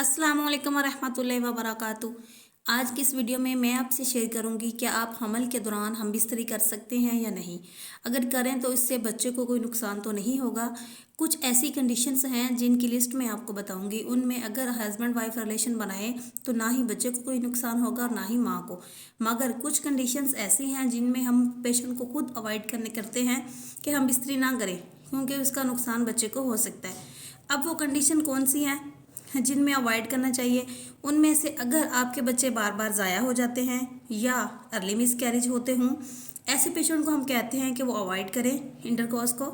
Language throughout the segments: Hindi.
अस्सलामु अलैकुम वरहमतुल्लाहि वबरकातुहू। आज की इस वीडियो में मैं आपसे शेयर करूंगी कि आप हमल के दौरान हम बिस्तरी कर सकते हैं या नहीं। अगर करें तो इससे बच्चे को कोई नुकसान तो नहीं होगा। कुछ ऐसी कंडीशंस हैं जिनकी लिस्ट मैं आपको बताऊंगी। उनमें अगर हस्बैंड वाइफ रिलेशन बनाए तो ना ही बच्चे को कोई नुकसान होगा और ना ही माँ को। मगर कुछ कंडीशंस ऐसी हैं जिनमें हम पेशेंट को खुद अवॉइड करते हैं कि हम बिस्तरी ना करें, क्योंकि उसका नुकसान बच्चे को हो सकता है। अब वो कंडीशन कौन सी हैं जिनमें अवॉइड करना चाहिए? उनमें से अगर आपके बच्चे बार बार ज़ाया हो जाते हैं या अर्ली मिसकैरेज होते हों, ऐसे पेशेंट को हम कहते हैं कि वो अवॉइड करें इंटरकोर्स को।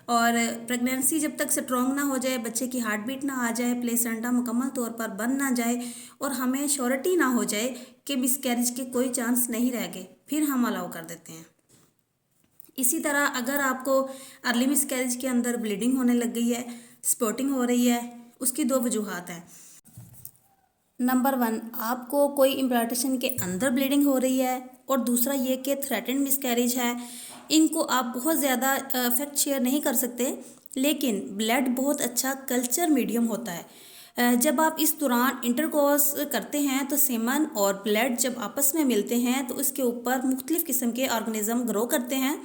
और प्रेगनेंसी जब तक स्ट्रॉन्ग ना हो जाए, बच्चे की हार्ट बीट ना आ जाए, प्लेसेंटा मुकम्मल तौर पर बन ना जाए और हमें श्योरिटी ना हो जाए कि मिसकैरेज के कोई चांस नहीं रह गए, फिर हम अलाउ कर देते हैं। इसी तरह अगर आपको अर्ली मिसकैरेज के अंदर ब्लीडिंग होने लग गई है, स्पॉटिंग हो रही है, उसकी दो वजूहात हैं। नंबर 1, आपको कोई इम्प्लांटेशन के अंदर ब्लीडिंग हो रही है, और दूसरा ये कि थ्रेटेंड मिसकैरेज है। इनको आप बहुत ज़्यादा फैक्ट शेयर नहीं कर सकते, लेकिन ब्लड बहुत अच्छा कल्चर मीडियम होता है। जब आप इस दौरान इंटरकोर्स करते हैं तो सेमन और ब्लड जब आपस में मिलते हैं तो उसके ऊपर मुख्तलिफ़ किस्म के ऑर्गेनिज़म ग्रो करते हैं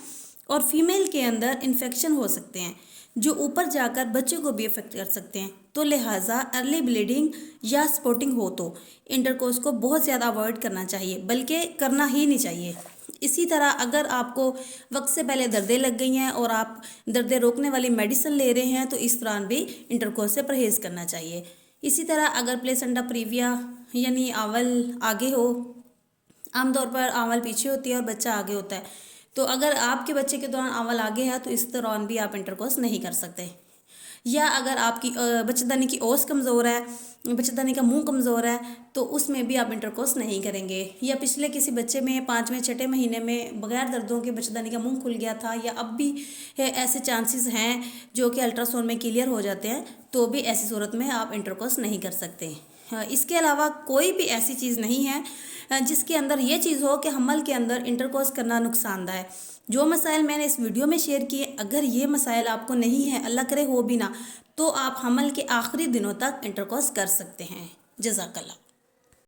और फीमेल के अंदर इन्फेक्शन हो सकते हैं जो ऊपर जाकर बच्चे को भी अफेक्ट कर सकते हैं। तो लिहाजा अर्ली ब्लीडिंग या स्पॉटिंग हो तो इंटरकोर्स को बहुत ज़्यादा अवॉइड करना चाहिए, बल्कि करना ही नहीं चाहिए। इसी तरह अगर आपको वक्त से पहले दर्दें लग गई हैं और आप दर्दें रोकने वाली मेडिसिन ले रहे हैं तो इस दौरान भी इंटरकोर्स से परहेज़ करना चाहिए। इसी तरह अगर प्लेसेंटा प्रीविया यानी आंवल आगे हो, आमतौर पर आंवल पीछे होती है और बच्चा आगे होता है, तो अगर आपके बच्चे के दौरान आंवल आगे है तो इस दौरान भी आप इंटरकोर्स नहीं कर सकते। या अगर आपकी बच्चेदानी की ओस कमज़ोर है, बच्चेदानी का मुंह कमज़ोर है, तो उसमें भी आप इंटरकोर्स नहीं करेंगे। या पिछले किसी बच्चे में 5वें 6ठे महीने में बगैर दर्दों के बच्चेदानी का मुंह खुल गया था, या अब भी ऐसे चांसेस हैं जो कि अल्ट्रासाउंड में क्लियर हो जाते हैं, तो भी ऐसी सूरत में आप इंटरकोर्स नहीं कर सकते। इसके अलावा कोई भी ऐसी चीज़ नहीं है जिसके अंदर ये चीज़ हो कि हमल के अंदर इंटरकोर्स करना नुकसानदा है। जो मसाइल मैंने इस वीडियो में शेयर किए, अगर ये मसाइल आपको नहीं है, अल्लाह करे हो भी ना, तो आप हमल के आखिरी दिनों तक इंटरकोर्स कर सकते हैं। जज़ाकल्लाह।